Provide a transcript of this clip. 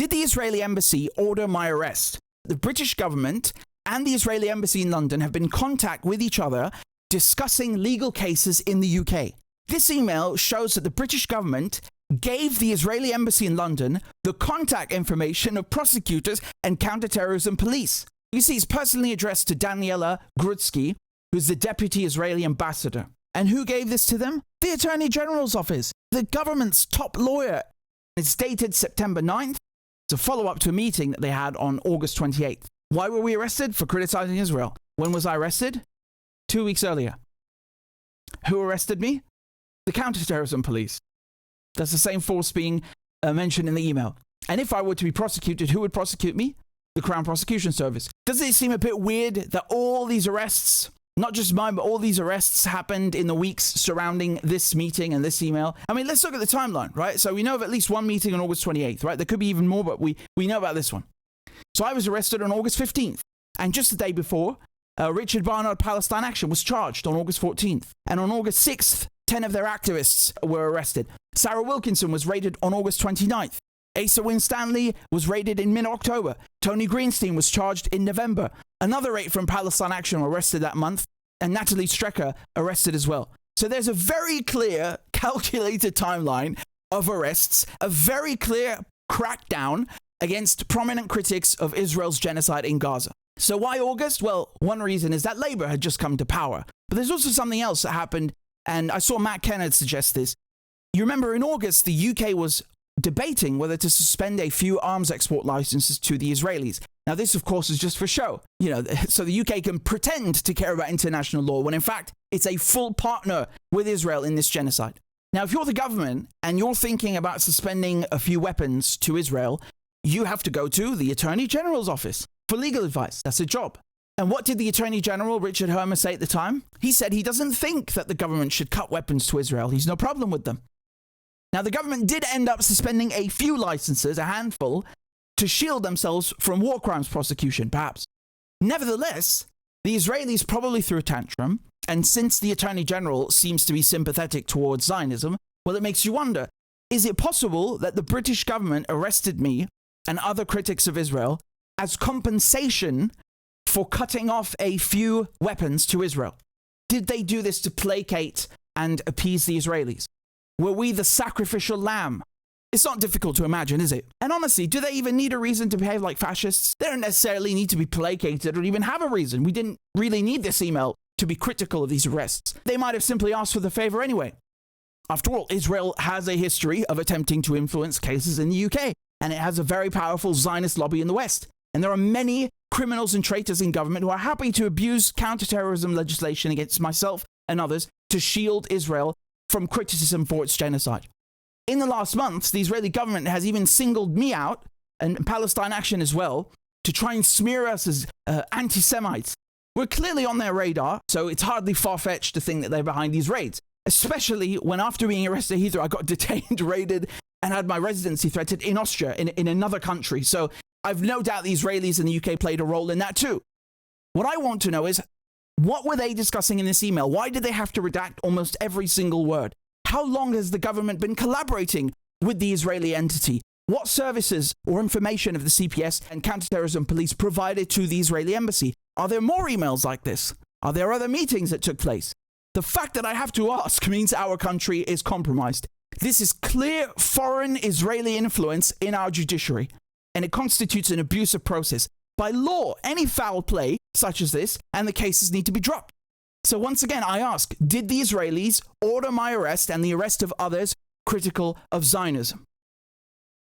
Did the Israeli embassy order my arrest? The British government and the Israeli embassy in London have been in contact with each other discussing legal cases in the UK. This email shows that the British government gave the Israeli embassy in London the contact information of prosecutors and counterterrorism police. You see, it's personally addressed to Daniela Grudzki, who's the deputy Israeli ambassador. And who gave this to them? The Attorney General's office, the government's top lawyer. It's dated September 9th. It's a follow-up to a meeting that they had on August 28th. Why were we arrested? For criticizing Israel. When was I arrested? 2 weeks earlier. Who arrested me? The counterterrorism police. That's the same force being mentioned in the email. And if I were to be prosecuted, who would prosecute me? The Crown Prosecution Service. Doesn't it seem a bit weird that all these arrests, not just mine, but all these arrests happened in the weeks surrounding this meeting and this email? I mean, let's look at the timeline, right? So we know of at least one meeting on August 28th, right? There could be even more, but we know about this one. So I was arrested on August 15th. And just the day before, Richard Barnard Palestine Action was charged on August 14th. And on August 6th, 10 of their activists were arrested. Sarah Wilkinson was raided on August 29th. Asa Winstanley was raided in mid-October. Tony Greenstein was charged in November. Another 8 from Palestine Action were arrested that month. And Natalie Strecker arrested as well. So there's a very clear, calculated timeline of arrests, a very clear crackdown against prominent critics of Israel's genocide in Gaza. So why August? Well, one reason is that Labour had just come to power. But there's also something else that happened, and I saw Matt Kennard suggest this. You remember in August, the UK was debating whether to suspend a few arms export licenses to the Israelis. Now, this, of course, is just for show. So the UK can pretend to care about international law when, in fact, it's a full partner with Israel in this genocide. Now, if you're the government and you're thinking about suspending a few weapons to Israel, you have to go to the Attorney General's office for legal advice. That's a job. And what did the Attorney General, Richard Hermer, say at the time? He said he doesn't think that the government should cut weapons to Israel. He's no problem with them. Now, the government did end up suspending a few licenses, a handful, to shield themselves from war crimes prosecution, perhaps. Nevertheless, the Israelis probably threw a tantrum, and since the Attorney General seems to be sympathetic towards Zionism, well, it makes you wonder, is it possible that the British government arrested me and other critics of Israel as compensation for cutting off a few weapons to Israel? Did they do this to placate and appease the Israelis? Were we the sacrificial lamb? It's not difficult to imagine, is it? And honestly, do they even need a reason to behave like fascists? They don't necessarily need to be placated or even have a reason. We didn't really need this email to be critical of these arrests. They might have simply asked for the favor anyway. After all, Israel has a history of attempting to influence cases in the UK, and it has a very powerful Zionist lobby in the West. And there are many criminals and traitors in government who are happy to abuse counterterrorism legislation against myself and others to shield Israel from criticism for its genocide. In the last months, the Israeli government has even singled me out, and Palestine Action as well, to try and smear us as anti-Semites. We're clearly on their radar, so it's hardly far-fetched to think that they're behind these raids, especially when after being arrested at Heathrow, I got detained, raided, and had my residency threatened in Austria, in another country. So I've no doubt the Israelis in the UK played a role in that too. What I want to know is, what were they discussing in this email? Why did they have to redact almost every single word? How long has the government been collaborating with the Israeli entity? What services or information have the CPS and counterterrorism police provided to the Israeli embassy? Are there more emails like this? Are there other meetings that took place? The fact that I have to ask means our country is compromised. This is clear foreign Israeli influence in our judiciary, and it constitutes an abusive process. By law, any foul play such as this and the cases need to be dropped. So once again, I ask, did the Israelis order my arrest and the arrest of others critical of Zionism?